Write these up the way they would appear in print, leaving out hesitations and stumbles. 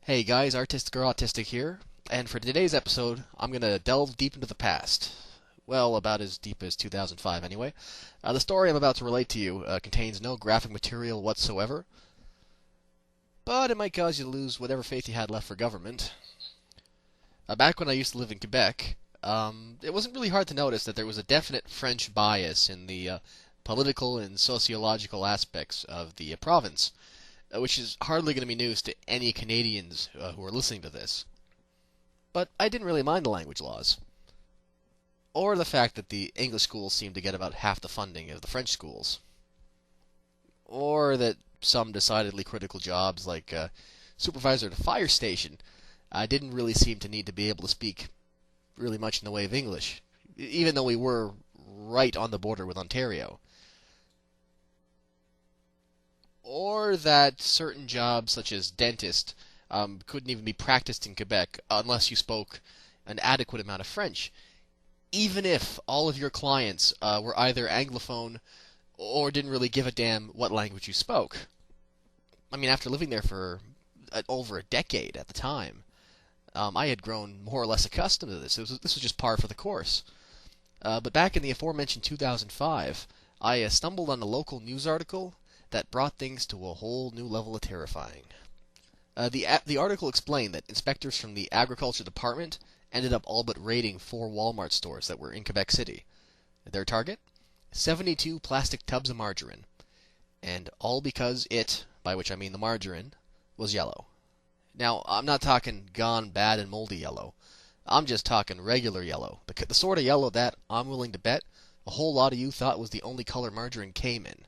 Hey guys, Artistic or Autistic here, and for today's episode, I'm going to delve deep into the past. Well, about as deep as 2005 anyway. The story I'm about to relate to you contains no graphic material whatsoever, but it might cause you to lose whatever faith you had left for government. Back when I used to live in Quebec, it wasn't really hard to notice that there was a definite French bias in the political and sociological aspects of the province, which is hardly going to be news to any Canadians who are listening to this. But I didn't really mind the language laws, or the fact that the English schools seemed to get about half the funding of the French schools, or that some decidedly critical jobs like supervisor at a fire station didn't really seem to need to be able to speak really much in the way of English, even though we were right on the border with Ontario. Or that certain jobs, such as dentist, couldn't even be practiced in Quebec unless you spoke an adequate amount of French, even if all of your clients were either Anglophone or didn't really give a damn what language you spoke. I mean, after living there for over a decade at the time, I had grown more or less accustomed to this. This was just par for the course. But back in the aforementioned 2005, I stumbled on a local news article that brought things to a whole new level of terrifying. The article explained that inspectors from the Agriculture Department ended up all but raiding 4 Walmart stores that were in Quebec City. Their target? 72 plastic tubs of margarine. And all because it, by which I mean the margarine, was yellow. Now, I'm not talking gone bad and moldy yellow. I'm just talking regular yellow. The sort of yellow that, I'm willing to bet, a whole lot of you thought was the only color margarine came in.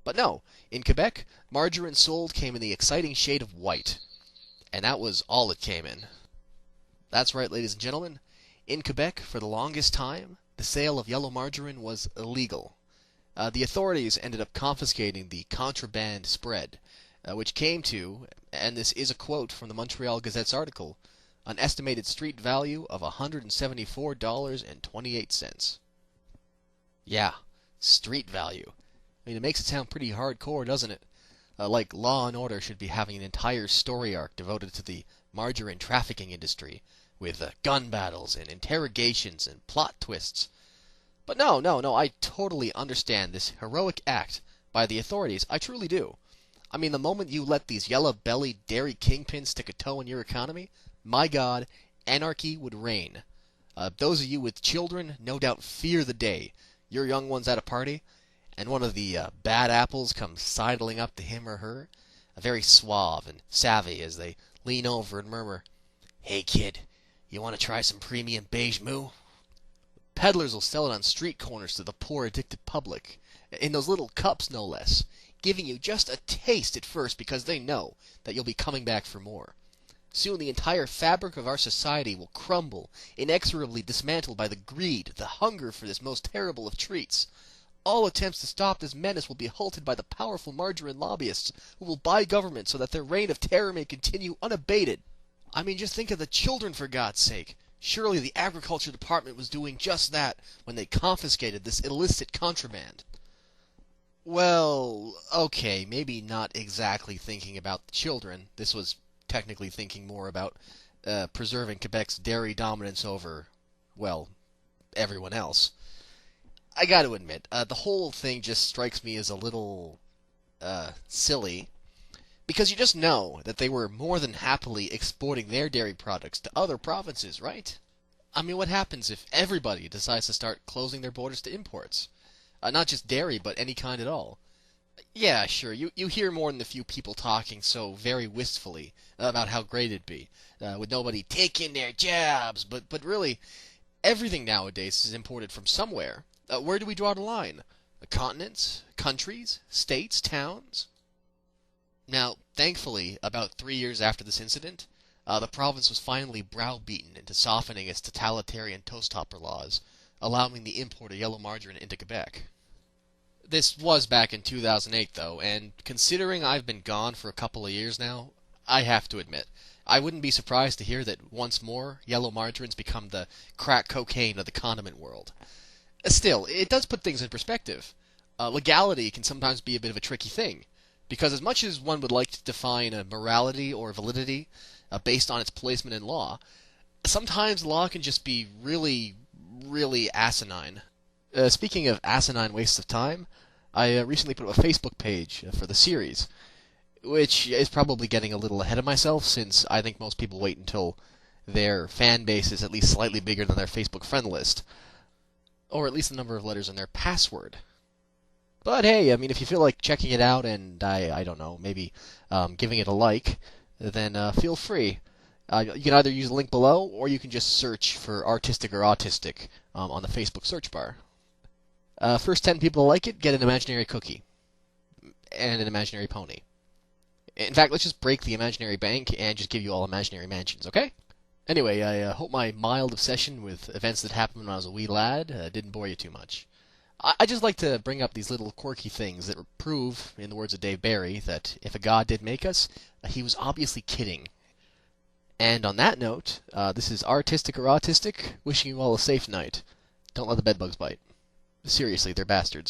But no, in Quebec, margarine sold came in the exciting shade of white. And that was all it came in. That's right, ladies and gentlemen. In Quebec, for the longest time, the sale of yellow margarine was illegal. The authorities ended up confiscating the contraband spread, which came to, and this is a quote from the Montreal Gazette's article, an estimated street value of $174.28. Yeah, street value. I mean, it makes it sound pretty hardcore, doesn't it? Like Law and Order should be having an entire story arc devoted to the margarine trafficking industry, with gun battles and interrogations and plot twists. But no, I totally understand this heroic act by the authorities. I truly do. I mean, the moment you let these yellow-bellied dairy kingpins stick a toe in your economy, my God, anarchy would reign. Those of you with children no doubt fear the day your young one's at a party, and one of the bad apples comes sidling up to him or her, very suave and savvy as they lean over and murmur, "Hey kid, you want to try some premium beige moo?" Peddlers will sell it on street corners to the poor addicted public, in those little cups no less, giving you just a taste at first because they know that you'll be coming back for more. Soon the entire fabric of our society will crumble, inexorably dismantled by the greed, the hunger for this most terrible of treats. All attempts to stop this menace will be halted by the powerful margarine lobbyists who will buy government so that their reign of terror may continue unabated. I mean, just think of the children, for God's sake. Surely the Agriculture Department was doing just that when they confiscated this illicit contraband. Well, okay, maybe not exactly thinking about the children. This was technically thinking more about preserving Quebec's dairy dominance over, well, everyone else. I got to admit, the whole thing just strikes me as a little silly, because you just know that they were more than happily exporting their dairy products to other provinces, right? I mean, what happens if everybody decides to start closing their borders to imports? Not just dairy, but any kind at all. Yeah, sure, you hear more than a few people talking so very wistfully about how great it'd be, with nobody taking their jobs, but really, everything nowadays is imported from somewhere. Where do we draw the line? Continents? Countries? States? Towns? Now, thankfully, about 3 years after this incident, the province was finally browbeaten into softening its totalitarian toast-topper laws, allowing the import of yellow margarine into Quebec. This was back in 2008, though, and considering I've been gone for a couple of years now, I have to admit, I wouldn't be surprised to hear that once more, yellow margarine's become the crack cocaine of the condiment world. Still, it does put things in perspective. Legality can sometimes be a bit of a tricky thing. Because as much as one would like to define a morality or validity based on its placement in law, sometimes law can just be really, really asinine. Speaking of asinine wastes of time, I recently put up a Facebook page for the series, which is probably getting a little ahead of myself since I think most people wait until their fan base is at least slightly bigger than their Facebook friend list, or at least the number of letters in their password. But hey, I mean, if you feel like checking it out and I don't know, maybe giving it a like, then feel free. You can either use the link below, or you can just search for Artistic or Autistic on the Facebook search bar. First 10 people to like it get an imaginary cookie and an imaginary pony. In fact, let's just break the imaginary bank and just give you all imaginary mansions, okay? Anyway, I hope my mild obsession with events that happened when I was a wee lad didn't bore you too much. I just like to bring up these little quirky things that prove, in the words of Dave Barry, that if a god did make us, he was obviously kidding. And on that note, this is Artistic or Autistic, wishing you all a safe night. Don't let the bedbugs bite. Seriously, they're bastards.